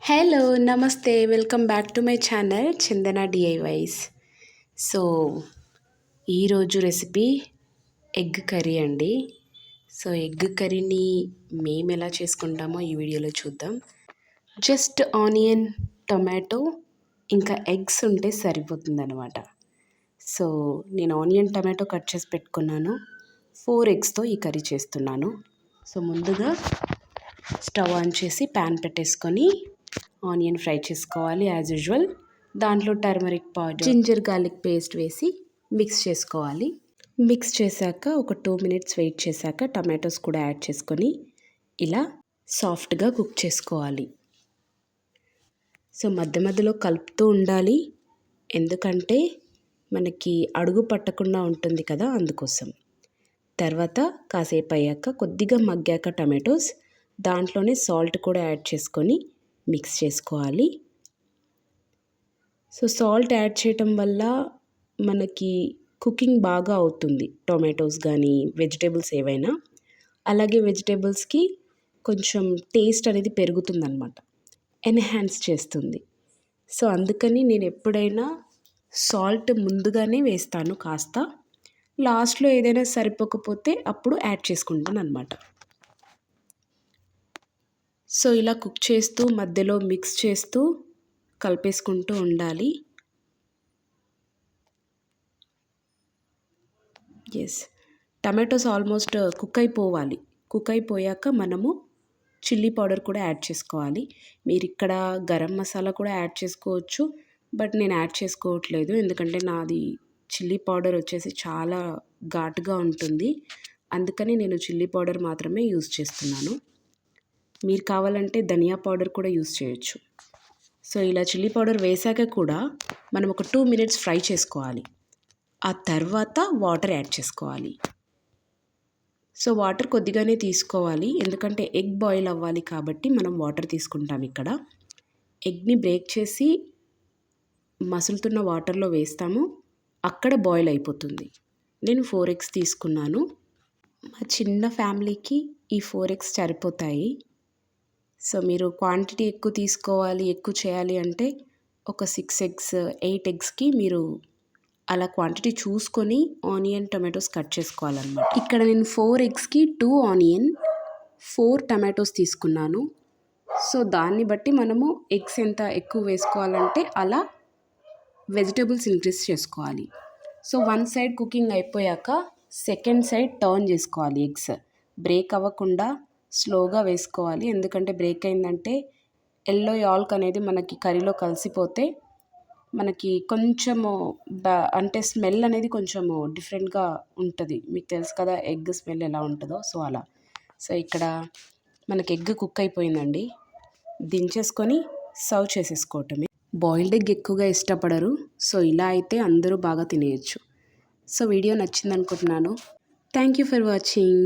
Hello నమస్తే welcome back to my channel Chandana DIYs. So ఈరోజు recipe egg curry అండి. So egg కర్రీని మేము ఎలా చేసుకుంటామో ఈ వీడియోలో చూద్దాం. జస్ట్ ఆనియన్, టొమాటో ఇంకా ఎగ్స్ ఉంటే సరిపోతుందన్నమాట. సో నేను ఆనియన్ టొమాటో కట్ చేసి పెట్టుకున్నాను. 4 ఎగ్స్తో ఈ కర్రీ చేస్తున్నాను. సో ముందుగా స్టవ్ ఆన్ చేసి ప్యాన్ పెట్టేసుకొని ఆనియన్ ఫ్రై చేసుకోవాలి యాజ్ యూజువల్. దాంట్లో turmeric powder, ginger garlic paste వేసి మిక్స్ చేసుకోవాలి. మిక్స్ చేశాక ఒక 2 మినిట్స్ వెయిట్ చేశాక టమాటోస్ కూడా యాడ్ చేసుకొని ఇలా సాఫ్ట్గా కుక్ చేసుకోవాలి. సో మధ్య మధ్యలో కలుపుతూ ఉండాలి, ఎందుకంటే మనకి అడుగు పట్టకుండా ఉంటుంది కదా, అందుకోసం. తర్వాత కాసేపు అయ్యాక కొద్దిగా మగ్గాక టమాటోస్ దాంట్లోనే సాల్ట్ కూడా యాడ్ చేసుకొని మిక్స్ చేసుకోవాలి. సో సాల్ట్ యాడ్ చేయటం వల్ల మనకి కుకింగ్ బాగా అవుతుంది, టొమాటోస్ కానీ వెజిటేబుల్స్ ఏవైనా. అలాగే వెజిటేబుల్స్కి కొంచెం టేస్ట్ అనేది పెరుగుతుందన్నమాట, ఎన్హాన్స్ చేస్తుంది. సో అందుకని నేను ఎప్పుడైనా సాల్ట్ ముందుగానే వేస్తాను కాస్త, లాస్ట్లో ఏదైనా సరిపోకపోతే అప్పుడు యాడ్ చేసుకుంటాను అన్నమాట. సో ఇలా కుక్ చేస్తూ మధ్యలో మిక్స్ చేస్తూ కలిపేసుకుంటూ ఉండాలి. ఎస్, టమాటోస్ ఆల్మోస్ట్ కుక్ అయిపోవాలి. కుక్ అయిపోయాక మనము చిల్లీ పౌడర్ కూడా యాడ్ చేసుకోవాలి. మీరు ఇక్కడ గరం మసాలా కూడా యాడ్ చేసుకోవచ్చు, బట్ నేను యాడ్ చేసుకోవట్లేదు, ఎందుకంటే నాది చిల్లీ పౌడర్ వచ్చేసి చాలా ఘాటుగా ఉంటుంది. అందుకని నేను చిల్లీ పౌడర్ మాత్రమే యూజ్ చేస్తున్నాను. మీరు కావాలంటే ధనియా పౌడర్ కూడా యూజ్ చేయొచ్చు. సో ఇలా చిల్లీ పౌడర్ వేసాక కూడా మనం ఒక 2 మినిట్స్ ఫ్రై చేసుకోవాలి. ఆ తర్వాత వాటర్ యాడ్ చేసుకోవాలి. సో వాటర్ కొద్దిగానే తీసుకోవాలి, ఎందుకంటే ఎగ్ బాయిల్ అవ్వాలి కాబట్టి మనం వాటర్ తీసుకుంటాం ఇక్కడ. ఎగ్ని బ్రేక్ చేసి మసులుతున్న వాటర్లో వేస్తాము, అక్కడ బాయిల్ అయిపోతుంది. నేను 4 ఎగ్స్ తీసుకున్నాను. మా చిన్న ఫ్యామిలీకి ఈ 4 ఎగ్స్ సరిపోతాయి. సో మీరు క్వాంటిటీ ఎక్కువ తీసుకోవాలి, ఎక్కువ చేయాలి అంటే ఒక 6 ఎగ్స్ 8 ఎగ్స్కి మీరు అలా క్వాంటిటీ చూసుకొని ఆనియన్ టొమాటోస్ కట్ చేసుకోవాలన్నమాట. ఇక్కడ నేను 4 ఎగ్స్కి 2 ఆనియన్ 4 టమాటోస్ తీసుకున్నాను. సో దాన్ని బట్టి మనము ఎగ్స్ ఎంత ఎక్కువ వేసుకోవాలంటే అలా వెజిటేబుల్స్ ఇంక్రీజ్ చేసుకోవాలి. సో 1 సైడ్ కుకింగ్ అయిపోయాక సెకండ్ సైడ్ టర్న్ చేసుకోవాలి. ఎగ్స్ బ్రేక్ అవ్వకుండా స్లోగా వేసుకోవాలి, ఎందుకంటే బ్రేక్ అయిందంటే ఎల్లో యాల్క్ అనేది మనకి కర్రీలో కలిసిపోతే మనకి కొంచెము అంటే స్మెల్ అనేది కొంచెము డిఫరెంట్గా ఉంటుంది. మీకు తెలుసు కదా ఎగ్ స్మెల్ ఎలా ఉంటుందో, సో అలా. సో ఇక్కడ మనకి ఎగ్ కుక్ అయిపోయిందండి, దించేసుకొని సర్వ్ చేసేసుకోవటమే. బాయిల్డ్ ఎగ్ ఎక్కువగా ఇష్టపడరు, సో ఇలా అయితే అందరూ బాగా తినేయచ్చు. సో వీడియో నచ్చింది అనుకుంటున్నాను. Thank you for watching.